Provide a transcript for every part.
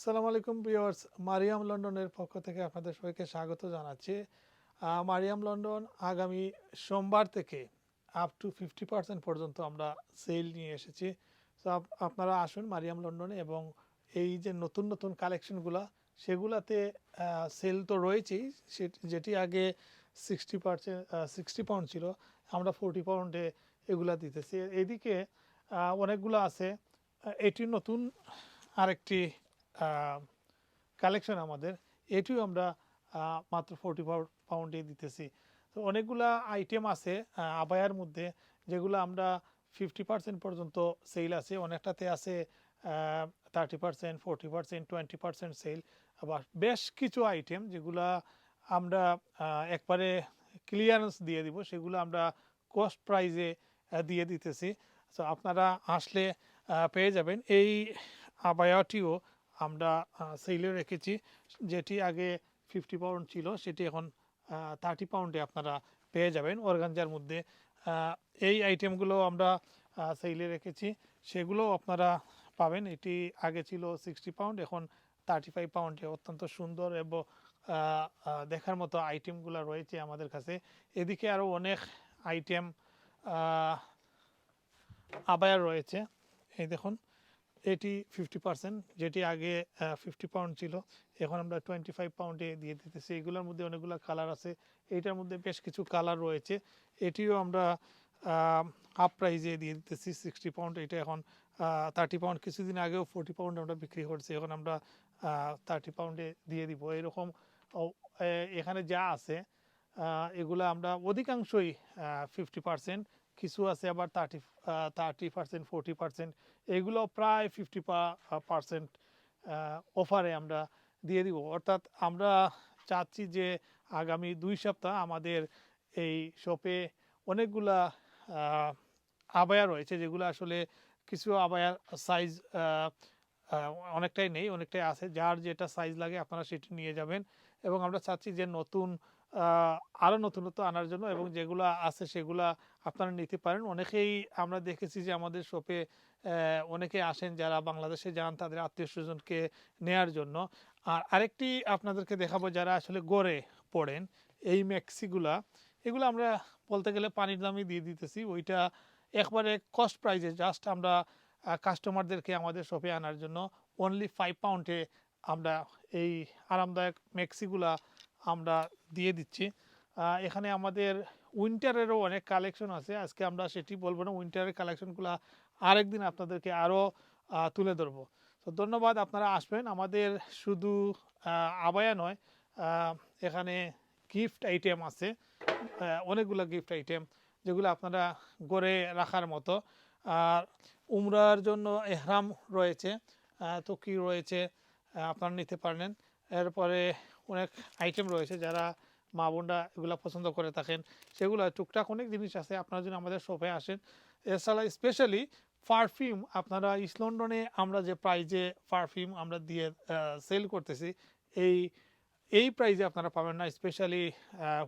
আসসালামু আলাইকুম ভিউয়ার্স, মারিয়াম লন্ডনের পক্ষ থেকে আপনাদের সবাইকে স্বাগত জানাচ্ছি। মারিয়াম লন্ডন আগামী সোমবার থেকে আপ টু 50% পর্যন্ত আমরা সেল নিয়ে এসেছি। তো আপনারা আসুন মারিয়াম লন্ডনে, এবং এই যে নতুন নতুন কালেকশনগুলো সেগুলাতে সেল তো রয়েছেই, যেটি আগে 60% 60 পাউন্ড ছিল, আমরা 40 পাউন্ডে এগুলা দিতেছি। এদিকে অনেকগুলো আছে। এটি নতুন আরেকটি কালেকশন আমাদের, এটিও আমরা মাত্র 40 পাউন্ডে দিতেছি। তো অনেকগুলা আইটেম আছে আবায়ার মধ্যে, যেগুলো আমরা 50% পর্যন্ত সেল আছে, অনেকটাতে আছে 30%, 40%, 20% সেল। আবার বেশ কিছু আইটেম যেগুলা আমরা একবারে ক্লিয়ারেন্স দিয়ে দিব, সেগুলো আমরা কস্ট প্রাইজে দিয়ে দিতেছি। তো আপনারা আসলে পেয়ে যাবেন। এই আবায়াটিও আমরা সেলে রেখেছি, যেটি আগে 50 পাউন্ড ছিল, সেটি এখন 30 পাউন্ডে আপনারা পেয়ে যাবেন অর্গানজার মধ্যে। এই আইটেমগুলো আমরা সেলে রেখেছি, সেগুলো আপনারা পাবেন। এটি আগে ছিল 60 পাউন্ড, এখন 35 পাউন্ডে। অত্যন্ত সুন্দর এবং দেখার মতো আইটেমগুলো রয়েছে আমাদের কাছে। এদিকে আরও অনেক আইটেম আবায়া রয়েছে। এই দেখুন, এটি 50%, যেটি আগে 50 পাউন্ড ছিল, এখন আমরা 25 পাউন্ডে দিয়ে দিতেছি। এগুলোর মধ্যে অনেকগুলো কালার আছে, এইটার মধ্যে বেশ কিছু কালার রয়েছে। এটিও আমরা হাফ প্রাইজে দিয়ে দিতেছি 60 পাউন্ড। এটা এখন 30 পাউন্ড, কিছুদিন আগেও 40 পাউন্ড আমরা বিক্রি করছি, এখন আমরা 30 পাউন্ডে দিয়ে দিব। এরকম এখানে যা আছে এগুলা আমরা অধিকাংশই 50%, কিছু আছে আবার 30%, 40%, এগুলো প্রায় 50% অফারে আমরা দিয়ে দিব। অর্থাৎ আমরা চাচ্ছি যে আগামী 2 সপ্তাহ আমাদের এই শপে অনেকগুলা আবায়া রয়েছে, যেগুলো আসলে কিছু আবায়ার সাইজ অনেকটাই নেই, অনেকটাই আছে। যার যেটা সাইজ লাগে আপনারা সেটি নিয়ে যাবেন, এবং আমরা চাচ্ছি যে নতুন আরও নতুনত্ব আনার জন্য, এবং যেগুলো আছে সেগুলা আপনারা নিতে পারেন। অনেকেই আমরা দেখেছি যে আমাদের শপে অনেকে আসেন যারা বাংলাদেশে যান তাদের আত্মীয় স্বজনকে নেয়ার জন্য। আর আরেকটি আপনাদেরকে দেখাবো, যারা আসলে গড়ে পড়েন, এই ম্যাক্সিগুলা, এগুলো আমরা বলতে গেলে পানির দামই দিয়ে দিতেছি। ওইটা একবারে কস্ট প্রাইজে, জাস্ট আমরা কাস্টমারদেরকে আমাদের শপে আনার জন্য অনলি 5 পাউন্ডে আমরা এই আরামদায়ক ম্যাক্সিগুলা আমরা দিয়ে দিচ্ছি। এখানে আমাদের উইন্টারেরও অনেক কালেকশন আছে, আজকে আমরা সেটি বলবো না। উইন্টারের কালেকশনগুলো আরেকদিন আপনাদেরকে আরও তুলে ধরবো। তো ধন্যবাদ, আপনারা আসবেন। আমাদের শুধু আবায়া নয়, এখানে গিফট আইটেম আছে, অনেকগুলো গিফট আইটেম, যেগুলো আপনারা গড়ে রাখার মতো। আর উমরার জন্য এহরাম রয়েছে, তোকি রয়েছে, আপনারা নিতে পারেন। এরপরে অনেক আইটেম রয়েছে, যারা মা বোনরা এগুলো পছন্দ করে থাকেন, সেগুলো টুকটাক অনেক জিনিস আছে। আপনারা যদি আমাদের শপে আসেন, এছাড়া স্পেশালি পারফিউম, আপনারা ইস্ট লন্ডনে আমরা যে প্রাইজে পারফিউম আমরা দিয়ে সেল করতেছি, এই এই প্রাইজে আপনারা পাবেন না। স্পেশালি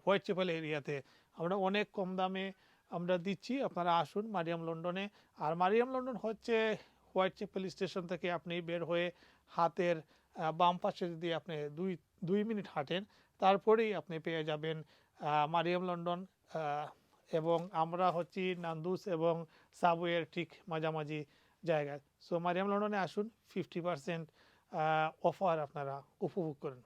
হোয়াইট চ্যাপেল এরিয়াতে আমরা অনেক কম দামে আমরা দিচ্ছি। আপনারা আসুন মারিয়াম লন্ডনে। আর মারিয়াম লন্ডন হচ্ছে হোয়াইট চ্যাপেল স্টেশন থেকে আপনি বের হয়ে হাতের বাম পাশে যদি আপনি 2 মিনিট হাঁটেন, তারপরেই আপনি পেয়ে যাবেন মারিয়াম লন্ডন। এবং আমরা হচ্ছি নান্দুস এবং সাবওয়ের ঠিক মাঝামাঝি জায়গায়। সো মারিয়াম লন্ডনে আসুন, 50% অফার আপনারা উপভোগ করুন।